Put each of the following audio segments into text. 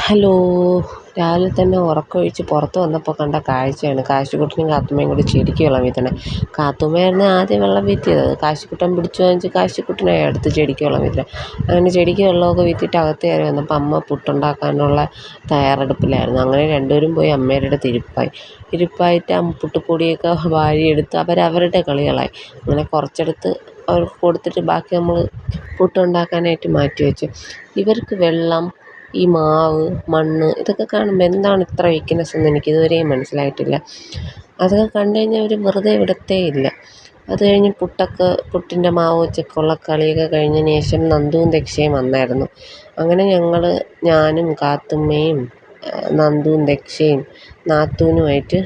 Hello. രാവിലെ തന്നെ ഉറക്കമൊഴിച്ച് പുറത്ത് വന്നപ്പോൾ കണ്ട കാഴ്ചയാണ് കാശിക്കുട്ടനും കാത്തുമ്മയും കൂടി ചെടിക്ക് വെള്ളം വീഴ്ത്തണേ. കാത്തുമ്മയായിരുന്നു ആദ്യം വെള്ളം വീഴ്ത്തിയത്. കാശിക്കുട്ടൻ പിടിച്ചു വാങ്ങിച്ച് കാശിക്കുട്ടനെ അടുത്ത് ചെടിക്ക് വെള്ളം വീഴ്ത്തണേ. അങ്ങനെ ചെടിക്ക് വെള്ളമൊക്കെ വീഴ്ത്തിയിട്ട് അകത്ത് കയറി വന്നപ്പോൾ അമ്മ പുട്ടുണ്ടാക്കാനുള്ള തയ്യാറെടുപ്പിലായിരുന്നു. അങ്ങനെ രണ്ടുപേരും പോയി അമ്മയുടെ അടുത്ത് ഇരിപ്പായിട്ട് പുട്ടുപ്പൊടിയൊക്കെ വാരിയെടുത്ത് അവരവരുടെ കളികളായി. അങ്ങനെ കുറച്ചെടുത്ത് അവർക്ക് കൊടുത്തിട്ട് ബാക്കി നമ്മൾ പുട്ടുണ്ടാക്കാനായിട്ട് മാറ്റി വെച്ചു. ഇവർക്ക് വെള്ളം, ഈ മാവ്, മണ്ണ് ഇതൊക്കെ കാണുമ്പോൾ എന്താണ് ഇത്ര വീക്ക്നെസ് എന്ന് എനിക്കിതുവരെയും മനസ്സിലായിട്ടില്ല. അതൊക്കെ കണ്ടു കഴിഞ്ഞാൽ അവർ വെറുതെ വിടത്തേയില്ല. അത് കഴിഞ്ഞ് പുട്ടിൻ്റെ മാവ് വെച്ചൊക്കെയുള്ള കളിയൊക്കെ കഴിഞ്ഞതിന് ശേഷം നന്ദുവും ദക്ഷയും വന്നായിരുന്നു. അങ്ങനെ ഞാനും കാത്തുമ്മയും നന്ദുവും ദക്ഷയും നാത്തൂനുമായിട്ട്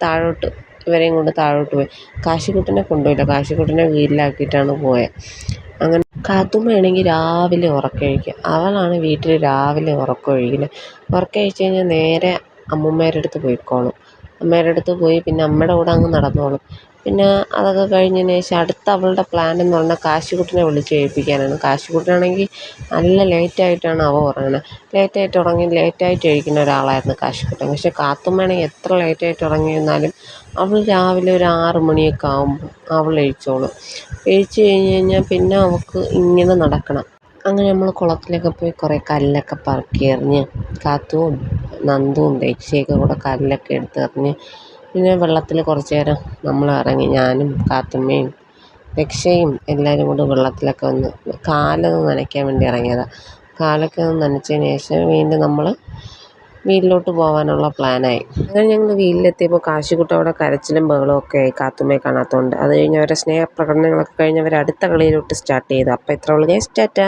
താഴോട്ട് ഇവരെയും കൊണ്ട് താഴോട്ട് പോയി. കാശിക്കുട്ടനെ കൊണ്ടുപോയില്ല. കാശിക്കുട്ടനെ വീട്ടിലാക്കിയിട്ടാണ് പോയത്. അങ്ങനെ കാത്തുമ്മയാണെങ്കിൽ രാവിലെ ഉറക്കമൊഴിക്കുക. അവളാണ് വീട്ടിൽ രാവിലെ ഉറക്കമൊഴിക്കുന്നത്. ഉറക്കമൊഴിച്ച് കഴിഞ്ഞാൽ നേരെ അമ്മൂമ്മേരുടെ അടുത്ത് പോയിക്കോളും. അമ്മയുടെ അടുത്ത് പോയി പിന്നെ അമ്മയുടെ കൂടെ അങ്ങ് നടന്നോളും. പിന്നെ അതൊക്കെ കഴിഞ്ഞതിന് ശേഷം അടുത്ത അവളുടെ പ്ലാൻ എന്ന് പറഞ്ഞാൽ കാശിക്കുട്ടനെ വിളിച്ച് എഴുപ്പിക്കാനാണ്. കാശിക്കുട്ടനാണെങ്കിൽ നല്ല ലേറ്റായിട്ടാണ് അവൻ ഉറങ്ങുന്നത്. ലേറ്റായിട്ട് എഴുന്നേൽക്കുന്ന ഒരാളായിരുന്നു കാശിക്കുട്ടൻ. പക്ഷേ കാത്തുമ്മയാണെങ്കിൽ എത്ര ലേറ്റായിട്ട് ഉറങ്ങിയിരുന്നാലും അവൾ രാവിലെ ഒരു 6 മണിയൊക്കെ ആകുമ്പോൾ അവൾ എഴുന്നേൽച്ചോളും. എഴുന്നേറ്റ് കഴിഞ്ഞ് കഴിഞ്ഞാൽ പിന്നെ അവൾക്ക് ഇങ്ങനെ നടക്കണം. അങ്ങനെ നമ്മൾ കുളത്തിലൊക്കെ പോയി കുറേ കല്ലൊക്കെ പറക്കി എറിഞ്ഞ് കാത്തുവും നന്ദുവും ദക്ഷയൊക്കെ കൂടെ കല്ലൊക്കെ എടുത്തെറിഞ്ഞ് പിന്നെ വെള്ളത്തിൽ കുറച്ച് നേരം നമ്മൾ ഇറങ്ങി. ഞാനും കാത്തുമ്മയും ദക്ഷയും എല്ലാവരും കൂടെ വെള്ളത്തിലൊക്കെ ഒന്ന് കാലൊന്ന് നനയ്ക്കാൻ വേണ്ടി ഇറങ്ങിയതാണ്. കാലൊക്കെ ഒന്ന് നനച്ചതിന് ശേഷം വീണ്ടും നമ്മൾ വീട്ടിലോട്ട് പോകാനുള്ള പ്ലാനായി. അങ്ങനെ ഞങ്ങൾ വീട്ടിലെത്തിയപ്പോൾ കാശിക്കുട്ടൻ അവിടെ കരച്ചിലും ബഹളവും ഒക്കെ ആയി കാത്തുമ്മയെ കാണാത്തതുകൊണ്ട്. അത് കഴിഞ്ഞ് അവരുടെ സ്നേഹപ്രകടനങ്ങളൊക്കെ കഴിഞ്ഞ് അവർ അടുത്ത കളിയിലോട്ട് സ്റ്റാർട്ട് ചെയ്തു. അപ്പോൾ ഇത്ര ഉള്ളൂ ഗൈസ്, ടാറ്റാ.